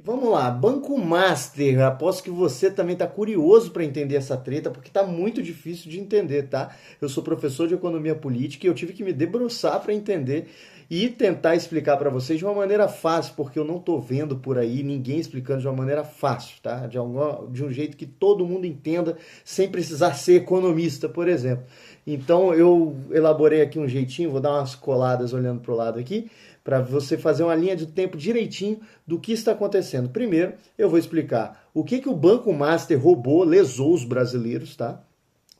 Vamos lá, Banco Master. Aposto que você também está curioso para entender essa treta, porque está muito difícil de entender, tá? Eu sou professor de economia política e eu tive que me debruçar para entender e tentar explicar para vocês de uma maneira fácil, porque eu não estou vendo por aí ninguém explicando de uma maneira fácil, tá? De um jeito que todo mundo entenda, sem precisar ser economista, por exemplo. Então eu elaborei aqui um jeitinho, vou dar umas coladas olhando para o lado aqui, para você fazer uma linha de tempo direitinho do que está acontecendo. Primeiro, eu vou explicar o que o Banco Master roubou, lesou os brasileiros, tá?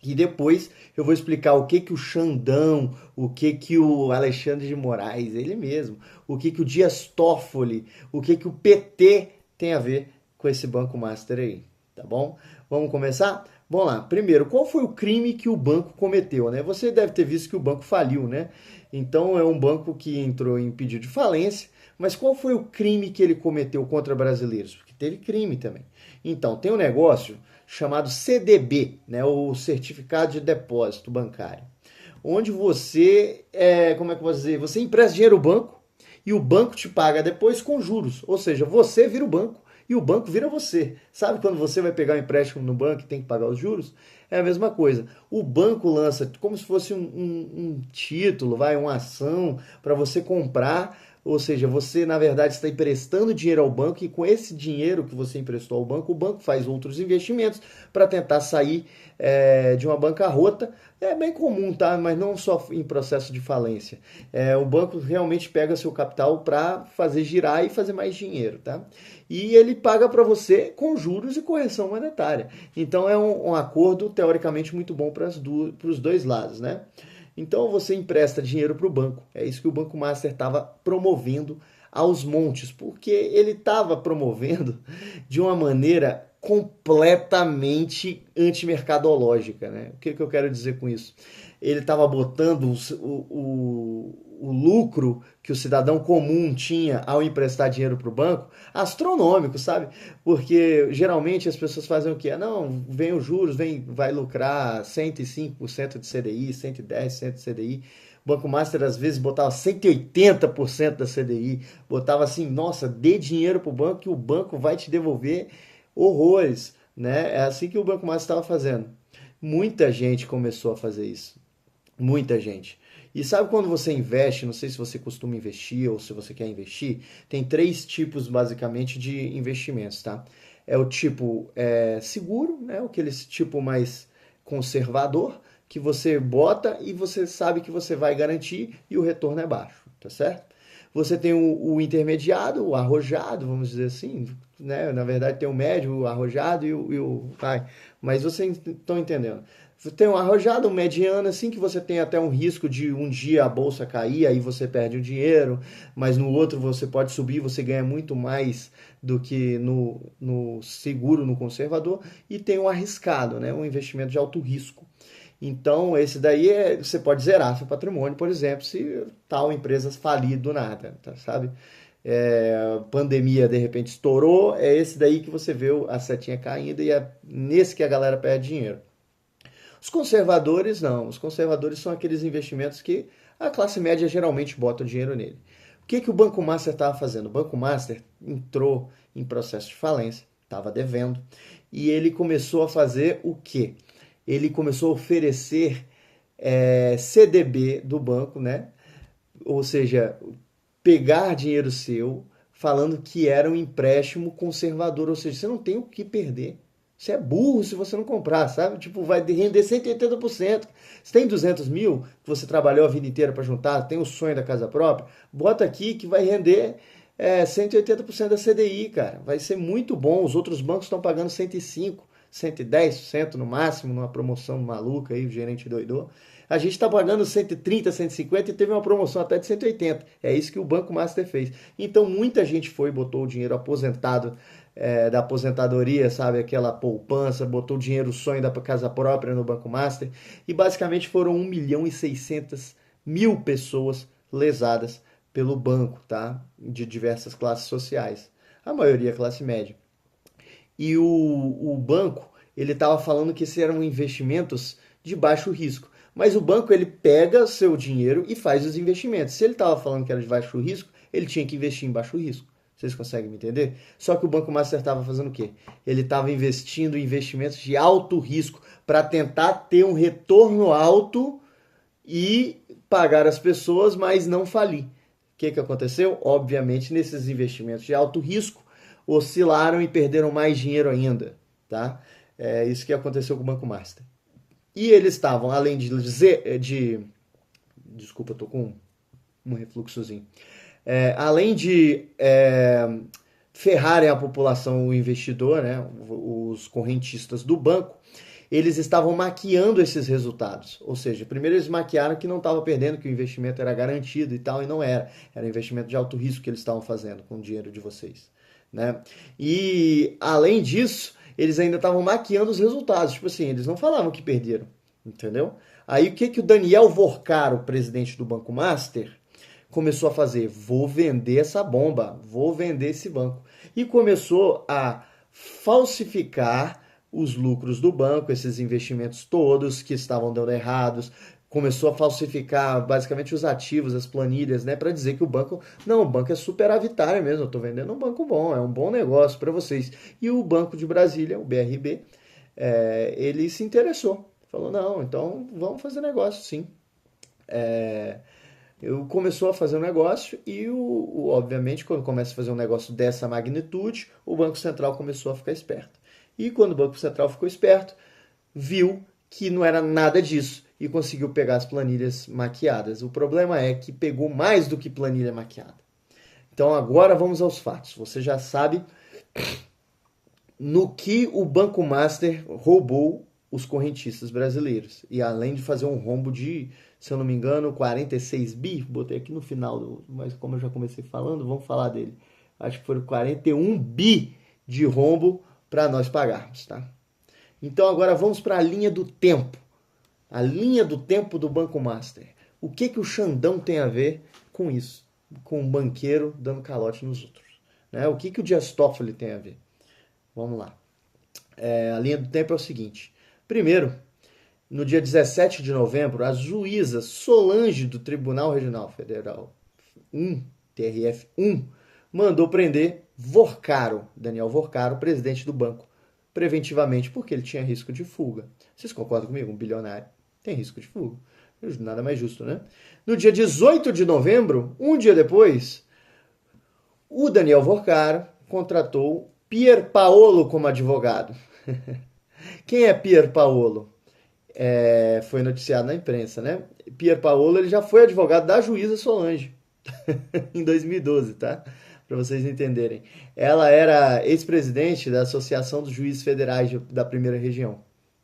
E depois eu vou explicar o que o Xandão, o que o Alexandre de Moraes, ele mesmo, o que o Dias Toffoli, o que o PT tem a ver com esse Banco Master aí, tá bom? Vamos começar? Vamos lá. Primeiro, qual foi o crime que o banco cometeu, né? Você deve ter visto que o banco faliu, né? Então é um banco que entrou em pedido de falência, mas qual foi o crime que ele cometeu contra brasileiros? Porque teve crime também. Então, tem um negócio chamado CDB, né, o Certificado de Depósito Bancário, onde você, como é que eu vou dizer, você empresta dinheiro ao banco e o banco te paga depois com juros, ou seja, você vira o banco e o banco vira você. Sabe quando você vai pegar um empréstimo no banco e tem que pagar os juros? É a mesma coisa. O banco lança como se fosse um título, uma ação para você comprar. Ou seja, você na verdade está emprestando dinheiro ao banco e com esse dinheiro que você emprestou ao banco, o banco faz outros investimentos para tentar sair de uma bancarrota. É bem comum, tá? Mas não só em processo de falência. O banco realmente pega seu capital para fazer girar e fazer mais dinheiro, tá? E ele paga para você com juros e correção monetária. Então é um acordo teoricamente muito bom para os dois lados, né? Então você empresta dinheiro para o banco. É isso que o Banco Master estava promovendo aos montes, porque ele estava promovendo de uma maneira completamente antimercadológica, né? O que eu quero dizer com isso? Ele estava botando o lucro que o cidadão comum tinha ao emprestar dinheiro para o banco astronômico, sabe? Porque geralmente as pessoas fazem o quê? Não, vem os juros, vai lucrar 105% de CDI, 110% de CDI. O Banco Master às vezes botava 180% da CDI, botava assim, nossa, dê dinheiro para o banco que o banco vai te devolver horrores, né? É assim que o Banco Master estava fazendo. Muita gente começou a fazer isso. Muita gente. E sabe quando você investe, não sei se você costuma investir ou se você quer investir, tem três tipos basicamente de investimentos, tá? É o tipo seguro, né? Aquele tipo mais conservador, que você bota e você sabe que você vai garantir e o retorno é baixo, tá certo? Você tem o intermediado, o arrojado, vamos dizer assim, né? Na verdade tem o médio, o arrojado vai. Mas vocês estão entendendo. Tem um arrojado, um mediano, assim, que você tem até um risco de um dia a bolsa cair, aí você perde o dinheiro, mas no outro você pode subir, você ganha muito mais do que no seguro, no conservador, e tem um arriscado, né? Um investimento de alto risco. Então, esse daí você pode zerar seu patrimônio, por exemplo, se tal empresa falir do nada, tá, sabe? Pandemia de repente estourou, é esse daí que você vê a setinha caindo e é nesse que a galera perde dinheiro. Os conservadores não, os conservadores são aqueles investimentos que a classe média geralmente bota o dinheiro nele. O que o Banco Master estava fazendo? O Banco Master entrou em processo de falência, estava devendo, e ele começou a fazer o quê? Ele começou a oferecer CDB do banco, né? Ou seja, pegar dinheiro seu falando que era um empréstimo conservador, ou seja, você não tem o que perder. Você é burro se você não comprar, sabe? Tipo, vai render 180%. Se tem 200 mil que você trabalhou a vida inteira para juntar, tem o sonho da casa própria, bota aqui que vai render 180% da CDI, cara. Vai ser muito bom. Os outros bancos estão pagando 105%, 110% no máximo, numa promoção maluca aí, o gerente doidou. A gente está pagando 130, 150 e teve uma promoção até de 180. É isso que o Banco Master fez. Então muita gente foi e botou o dinheiro aposentado da aposentadoria, sabe? Aquela poupança, botou o dinheiro, o sonho da casa própria no Banco Master. E basicamente foram 1.600.000 pessoas lesadas pelo banco, tá? De diversas classes sociais. A maioria classe média. E o banco, ele estava falando que esses eram investimentos de baixo risco. Mas o banco, ele pega seu dinheiro e faz os investimentos. Se ele estava falando que era de baixo risco, ele tinha que investir em baixo risco. Vocês conseguem me entender? Só que o Banco Master estava fazendo o quê? Ele estava investindo em investimentos de alto risco para tentar ter um retorno alto e pagar as pessoas, mas não falir. O que aconteceu? Obviamente, nesses investimentos de alto risco, oscilaram e perderam mais dinheiro ainda. Tá? É isso que aconteceu com o Banco Master. E eles estavam, além desculpa, eu tô com um refluxozinho. Além de ferrarem a população, o investidor, né, os correntistas do banco, eles estavam maquiando esses resultados. Ou seja, primeiro eles maquiaram que não estava perdendo, que o investimento era garantido e tal, e não era. Era um investimento de alto risco que eles estavam fazendo com o dinheiro de vocês. Né? E, além disso, eles ainda estavam maquiando os resultados. Tipo assim, eles não falavam que perderam, entendeu? Aí o que o Daniel Vorcaro, presidente do Banco Master, começou a fazer? Vou vender essa bomba, vou vender esse banco. E começou a falsificar os lucros do banco, esses investimentos todos que estavam dando errados. Começou a falsificar basicamente os ativos, as planilhas, né, para dizer que o banco é superavitário mesmo, eu estou vendendo um banco bom, é um bom negócio para vocês. E o Banco de Brasília, o BRB, ele se interessou, falou, não, então vamos fazer negócio sim. Começou a fazer um negócio e, obviamente, quando começa a fazer um negócio dessa magnitude, o Banco Central começou a ficar esperto. E quando o Banco Central ficou esperto, viu que não era nada disso e conseguiu pegar as planilhas maquiadas. O problema é que pegou mais do que planilha maquiada. Então agora vamos aos fatos. Você já sabe no que o Banco Master roubou os correntistas brasileiros. E além de fazer um rombo de, se eu não me engano, 46 bi, botei aqui no final, mas como eu já comecei falando, vamos falar dele. Acho que foram 41 bi de rombo para nós pagarmos, tá? Então agora vamos para a linha do tempo. A linha do tempo do Banco Master. O que o Xandão tem a ver com isso? Com um banqueiro dando calote nos outros. Né? O que o Dias Toffoli tem a ver? Vamos lá. A linha do tempo é o seguinte. Primeiro, no dia 17 de novembro, a juíza Solange do Tribunal Regional Federal 1, TRF 1, mandou prender Vorcaro, Daniel Vorcaro, presidente do banco, preventivamente porque ele tinha risco de fuga. Vocês concordam comigo? Um bilionário tem risco de fuga. Nada mais justo, né? No dia 18 de novembro, um dia depois, o Daniel Vorcaro contratou Pier Paolo como advogado. Quem é Pier Paolo? Foi noticiado na imprensa, né? Pier Paolo ele já foi advogado da juíza Solange em 2012, tá? Para vocês entenderem. Ela era ex-presidente da Associação dos Juízes Federais da Primeira Região,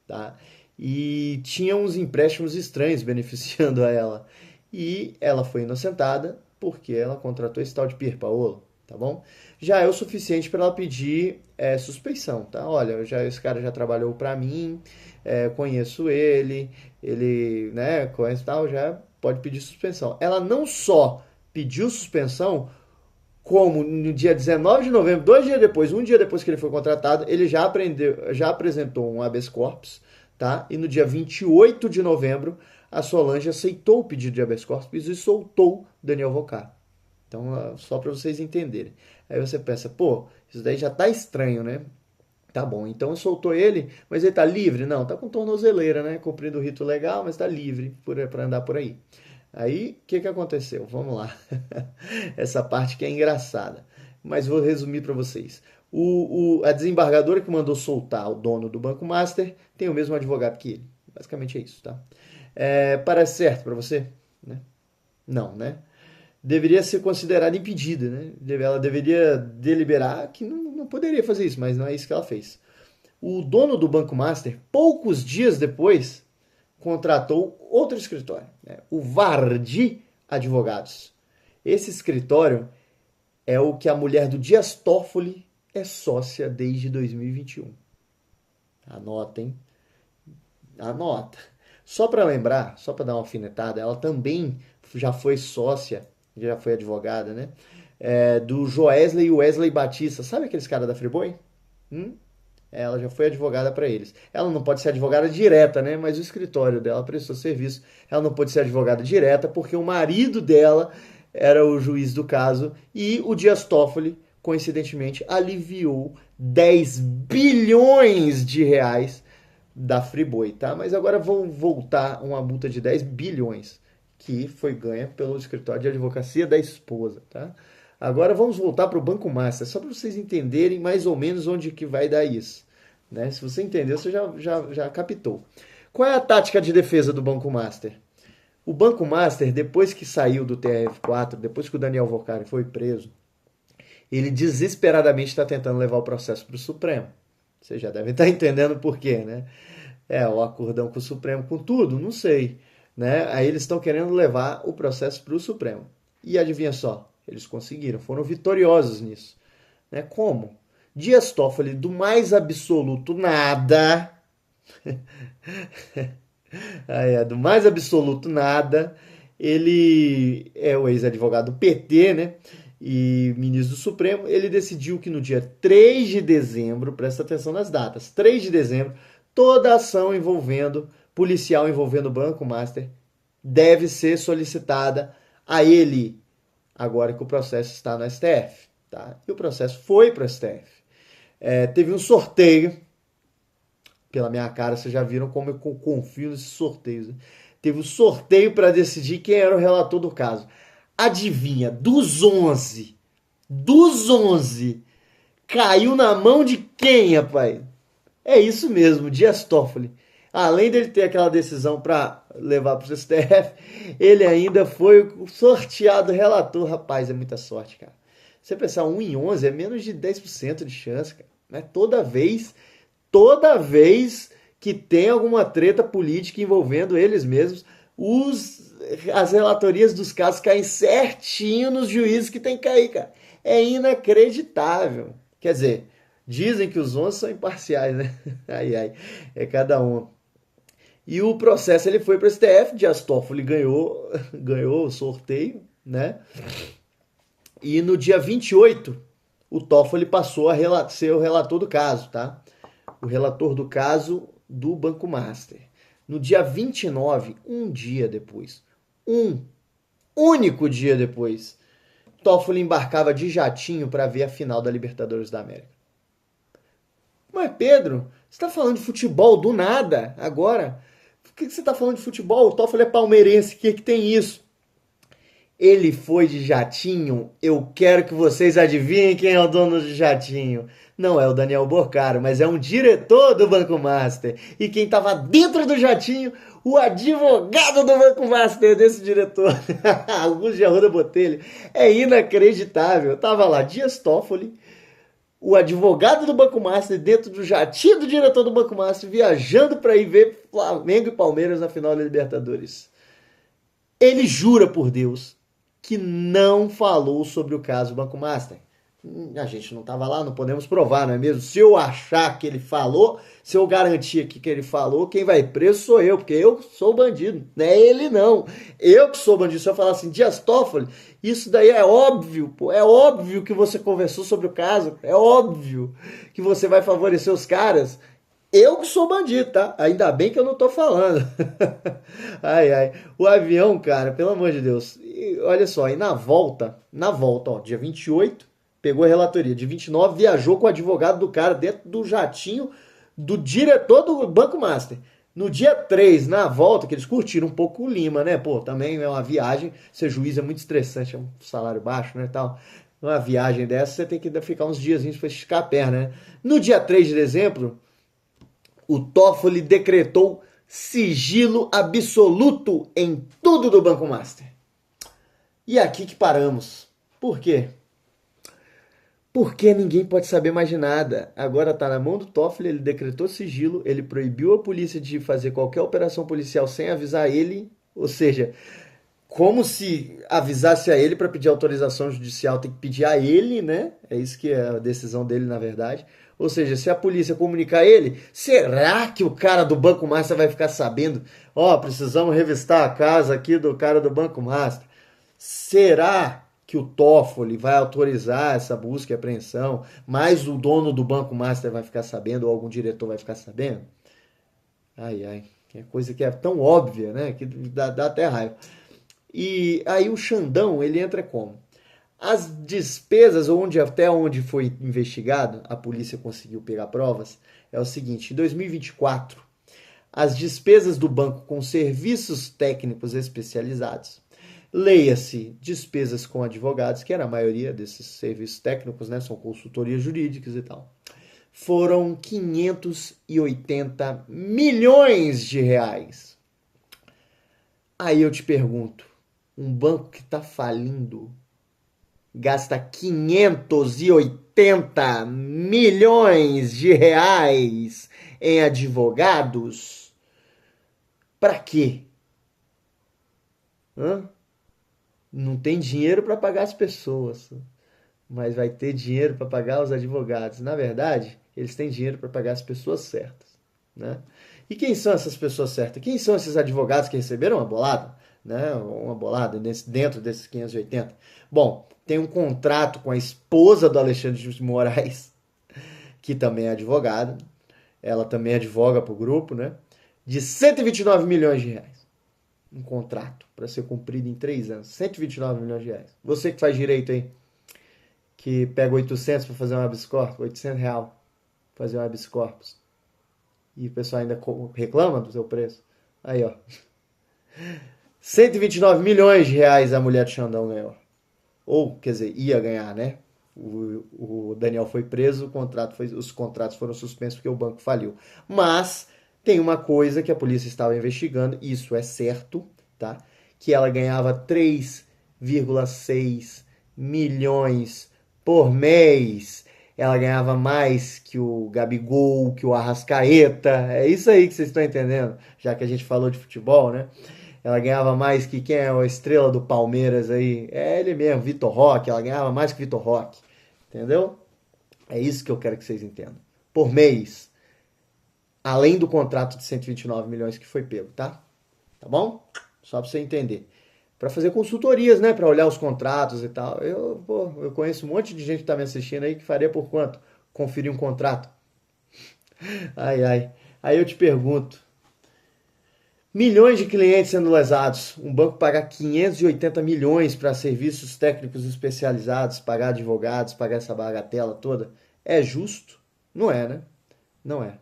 tá? E tinha uns empréstimos estranhos beneficiando a ela. E ela foi inocentada porque ela contratou esse tal de Pier Paolo, tá bom? Já é o suficiente para ela pedir suspeição, tá? Olha, esse cara já trabalhou para mim, conheço ele, né, conhece tal, já pode pedir suspensão. Ela não só pediu suspensão, como no dia 19 de novembro, um dia depois que ele foi contratado, ele já apresentou um habeas corpus, tá? E no dia 28 de novembro, a Solange aceitou o pedido de habeas corpus e soltou Daniel Vorcaro. Então, só para vocês entenderem. Aí você pensa, pô, isso daí já tá estranho, né? Tá bom, então soltou ele, mas ele tá livre? Não, tá com tornozeleira, né? Cumprindo o rito legal, mas tá livre para andar por aí. Aí, o que aconteceu? Vamos lá. Essa parte que é engraçada. Mas vou resumir para vocês. A desembargadora que mandou soltar o dono do Banco Master tem o mesmo advogado que ele. Basicamente é isso, tá? Parece certo para você? Né? Não, né? Deveria ser considerada impedida, né? Ela deveria deliberar que não poderia fazer isso, mas não é isso que ela fez. O dono do Banco Master, poucos dias depois, contratou outro escritório, né? O Vardi Advogados. Esse escritório é o que a mulher do Dias Toffoli é sócia desde 2021. Anota, hein? Anota. Só para lembrar, só para dar uma alfinetada, ela também já foi sócia, já foi advogada, né? Do Joesley e Wesley Batista. Sabe aqueles caras da Friboi? Ela já foi advogada para eles. Ela não pode ser advogada direta, né? Mas o escritório dela prestou serviço. Ela não pode ser advogada direta porque o marido dela era o juiz do caso e o Dias Toffoli coincidentemente, aliviou 10 bilhões de reais da Friboi, tá? Mas agora vou voltar uma multa de 10 bilhões, que foi ganha pelo escritório de advocacia da esposa, tá? Agora vamos voltar para o Banco Master, só para vocês entenderem mais ou menos onde que vai dar isso, né? Se você entendeu, você já captou. Qual é a tática de defesa do Banco Master? O Banco Master, depois que saiu do TRF4, depois que o Daniel Vocari foi preso, ele desesperadamente está tentando levar o processo para o Supremo. Vocês já devem estar entendendo por quê, né? O acordão com o Supremo, com tudo, não sei. Né? Aí eles estão querendo levar o processo para o Supremo. E adivinha só, eles conseguiram, foram vitoriosos nisso. Né? Como? Dias Toffoli, do mais absoluto nada, do mais absoluto nada, ele é o ex-advogado do PT, né? E ministro do Supremo, ele decidiu que no dia 3 de dezembro, presta atenção nas datas, 3 de dezembro, toda ação policial envolvendo o Banco Master deve ser solicitada a ele, agora que o processo está no STF. Tá? E o processo foi para o STF. Teve um sorteio, pela minha cara, vocês já viram como eu confio nesses sorteios. Né? Teve um sorteio para decidir quem era o relator do caso. Adivinha, dos 11, caiu na mão de quem, rapaz? É isso mesmo, Dias Toffoli. Além dele ter aquela decisão para levar para o STF, ele ainda foi sorteado relator. Rapaz, é muita sorte, cara. Você pensar 1 em 11 é menos de 10% de chance, cara. Né? Toda vez que tem alguma treta política envolvendo eles mesmos, as relatorias dos casos caem certinho nos juízes que tem que cair, cara. É inacreditável. Quer dizer, dizem que os 11 são imparciais, né? É cada um. E o processo ele foi para o STF, Dias Toffoli ganhou o sorteio, né? E no dia 28, o Toffoli passou a ser o relator do caso, tá? O relator do caso do Banco Master. No dia 29, um dia depois, um único dia depois, Toffoli embarcava de jatinho para ver a final da Libertadores da América. Mas Pedro, você está falando de futebol do nada agora? Por que você está falando de futebol? O Toffoli é palmeirense, o que tem isso? Ele foi de jatinho, eu quero que vocês adivinhem quem é o dono do jatinho. Não é o Daniel Boccaro, mas é um diretor do Banco Master. E quem estava dentro do jatinho, o advogado do Banco Master desse diretor, Augusto de Arruda Botelho. É inacreditável. Tava lá Dias Toffoli, o advogado do Banco Master, dentro do jatinho do diretor do Banco Master, viajando para ir ver Flamengo e Palmeiras na final da Libertadores. Ele jura por Deus que não falou sobre o caso Banco Master. A gente não estava lá, não podemos provar, não é mesmo? Se eu achar que ele falou, se eu garantir aqui que ele falou, quem vai preso sou eu, porque eu sou bandido, não é ele não. Eu que sou bandido. Se eu falar assim, Dias Toffoli, isso daí é óbvio, pô, é óbvio que você conversou sobre o caso, é óbvio que você vai favorecer os caras. Eu que sou bandido, tá? Ainda bem que eu não tô falando. O avião, cara, pelo amor de Deus. E olha só, e na volta, ó, dia 28, pegou a relatoria. Dia 29, viajou com o advogado do cara dentro do jatinho do diretor do Banco Master. No dia 3, na volta, que eles curtiram um pouco o Lima, né? Pô, também é uma viagem, ser juiz é muito estressante, é um salário baixo, né, tal. Uma viagem dessa, você tem que ficar uns diazinhos pra esticar a perna, né? No dia 3 de dezembro, o Toffoli decretou sigilo absoluto em tudo do Banco Master. E é aqui que paramos. Por quê? Porque ninguém pode saber mais de nada. Agora está na mão do Toffoli, ele decretou sigilo, ele proibiu a polícia de fazer qualquer operação policial sem avisar ele, ou seja, como se avisasse a ele para pedir autorização judicial, tem que pedir a ele, né? É isso que é a decisão dele, na verdade. Ou seja, se a polícia comunicar a ele, será que o cara do Banco Master vai ficar sabendo? Precisamos revistar a casa aqui do cara do Banco Master. Será que o Toffoli vai autorizar essa busca e apreensão, mas o dono do Banco Master vai ficar sabendo, ou algum diretor vai ficar sabendo? É coisa que é tão óbvia, né? Que dá até raiva. E aí o Xandão, ele entra como? As despesas, até onde foi investigado, a polícia conseguiu pegar provas, é o seguinte: em 2024, as despesas do banco com serviços técnicos especializados, leia-se despesas com advogados, que era a maioria desses serviços técnicos, né, são consultorias jurídicas e tal, foram 580 milhões de reais. Aí eu te pergunto, um banco que está falindo gasta 580 milhões de reais em advogados? Para quê? Não tem dinheiro para pagar as pessoas, mas vai ter dinheiro para pagar os advogados. Na verdade, eles têm dinheiro para pagar as pessoas certas, né? E quem são essas pessoas certas? Quem são esses advogados que receberam uma bolada, né? Uma bolada dentro desses 580? Bom, tem um contrato com a esposa do Alexandre de Moraes, que também é advogada. Ela também advoga para o grupo, né? De 129 milhões de reais. Um contrato para ser cumprido em 3 anos. 129 milhões de reais. Você que faz direito aí, que pega 800 para fazer um habeas corpus, 800 real fazer um habeas corpus. E o pessoal ainda reclama do seu preço. Aí, ó. 129 milhões de reais a mulher do Xandão ganhou. Ou, quer dizer, ia ganhar, né? O Daniel foi preso, os contratos foram suspensos porque o banco faliu. Mas tem uma coisa que a polícia estava investigando, isso é certo, tá? Que ela ganhava 3,6 milhões por mês. Ela ganhava mais que o Gabigol, que o Arrascaeta. É isso aí que vocês estão entendendo, já que a gente falou de futebol, né? Ela ganhava mais que quem é a estrela do Palmeiras aí? É ele mesmo, Vitor Roque. Ela ganhava mais que Vitor Roque. Entendeu? É isso que eu quero que vocês entendam. Por mês. Além do contrato de 129 milhões que foi pego, tá? Tá bom? Só pra você entender. Pra fazer consultorias, né? Pra olhar os contratos e tal. Eu conheço um monte de gente que tá me assistindo aí que faria por quanto? Conferir um contrato. Ai, ai. Aí eu te pergunto. Milhões de clientes sendo lesados. Um banco pagar 580 milhões para serviços técnicos especializados, pagar advogados, pagar essa bagatela toda. É justo? Não é, né? Não é.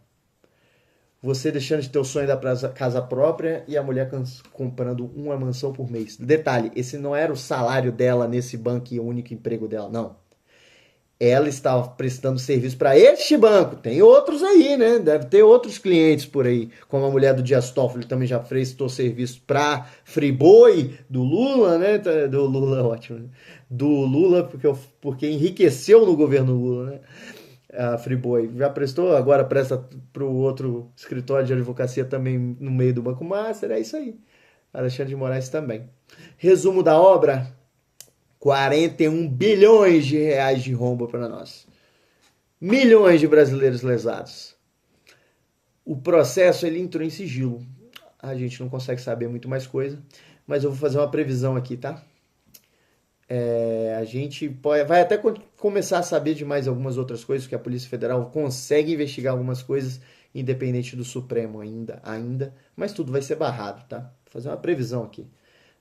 Você deixando de ter o sonho da casa própria e a mulher comprando uma mansão por mês. Detalhe, esse não era o salário dela nesse banco e o único emprego dela, não. Ela estava prestando serviço para este banco. Tem outros aí, né? Deve ter outros clientes por aí. Como a mulher do Dias Toffoli também já prestou serviço para Friboi, do Lula, né? Do Lula, ótimo. Né? Do Lula, porque enriqueceu no governo Lula, né? A Friboi. Já prestou, agora presta para o outro escritório de advocacia também no meio do Banco Master. É isso aí. Alexandre de Moraes também. Resumo da obra. 41 bilhões de reais de rombo para nós. Milhões de brasileiros lesados. O processo ele entrou em sigilo. A gente não consegue saber muito mais coisa, mas eu vou fazer uma previsão aqui, tá? A gente vai até começar a saber de mais algumas outras coisas, que a Polícia Federal consegue investigar algumas coisas, independente do Supremo ainda, mas tudo vai ser barrado, tá? Vou fazer uma previsão aqui.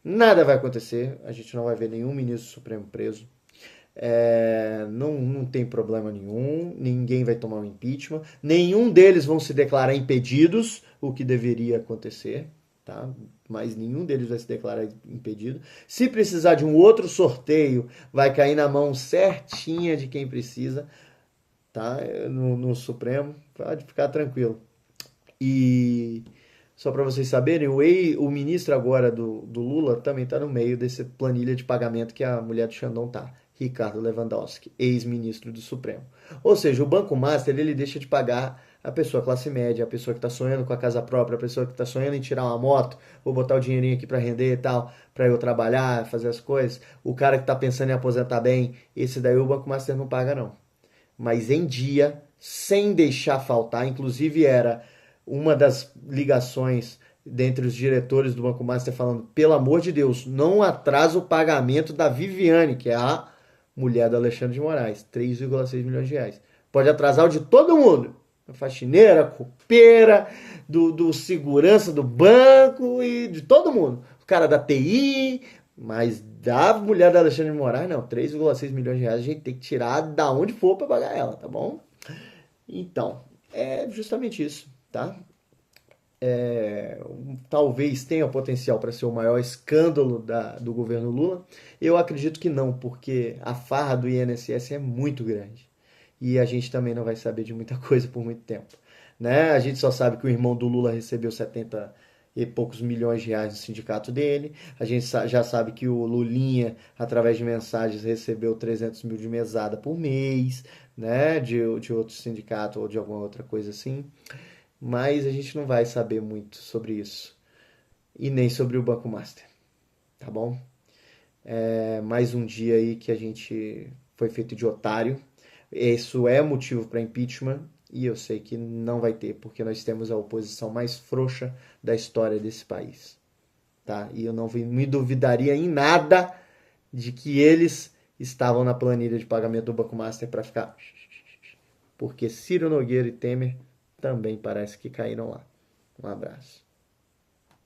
Nada vai acontecer, a gente não vai ver nenhum ministro do Supremo preso. Não tem problema nenhum, ninguém vai tomar um impeachment, nenhum deles vão se declarar impedidos, o que deveria acontecer, tá? Mas nenhum deles vai se declarar impedido. Se precisar de um outro sorteio, vai cair na mão certinha de quem precisa, tá? No Supremo, pode ficar tranquilo. E só para vocês saberem, o ministro agora do Lula também está no meio dessa planilha de pagamento que a mulher do Xandão tá. Ricardo Lewandowski, ex-ministro do Supremo. Ou seja, o Banco Master ele deixa de pagar a pessoa classe média, a pessoa que está sonhando com a casa própria, a pessoa que está sonhando em tirar uma moto, vou botar o dinheirinho aqui para render e tal, para eu trabalhar, fazer as coisas. O cara que está pensando em aposentar bem, esse daí o Banco Master não paga não. Mas em dia, sem deixar faltar, inclusive era uma das ligações dentre os diretores do Banco Master falando, pelo amor de Deus, não atrasa o pagamento da Viviane, que é a mulher do Alexandre de Moraes, 3,6 milhões de reais. Pode atrasar o de todo mundo. A faxineira, a copeira, do segurança do banco e de todo mundo. O cara da TI, Mas da mulher da Alexandre de Moraes, não, 3,6 milhões de reais a gente tem que tirar da onde for para pagar ela, tá bom? Então, é justamente isso, tá? Talvez tenha potencial para ser o maior escândalo do governo Lula. Eu acredito que não, porque a farra do INSS é muito grande. E a gente também não vai saber de muita coisa por muito tempo. Né? A gente só sabe que o irmão do Lula recebeu 70 e poucos milhões de reais do sindicato dele. A gente já sabe que o Lulinha, através de mensagens, recebeu 300 mil de mesada por mês, né? De outro sindicato ou de alguma outra coisa assim. Mas a gente não vai saber muito sobre isso. E nem sobre o Banco Master, tá bom? É mais um dia aí que a gente foi feito de otário. Isso é motivo para impeachment e eu sei que não vai ter, porque nós temos a oposição mais frouxa da história desse país, tá? E eu não me duvidaria em nada de que eles estavam na planilha de pagamento do Banco Master para ficar, porque Ciro Nogueira e Temer também parece que caíram lá. Um abraço.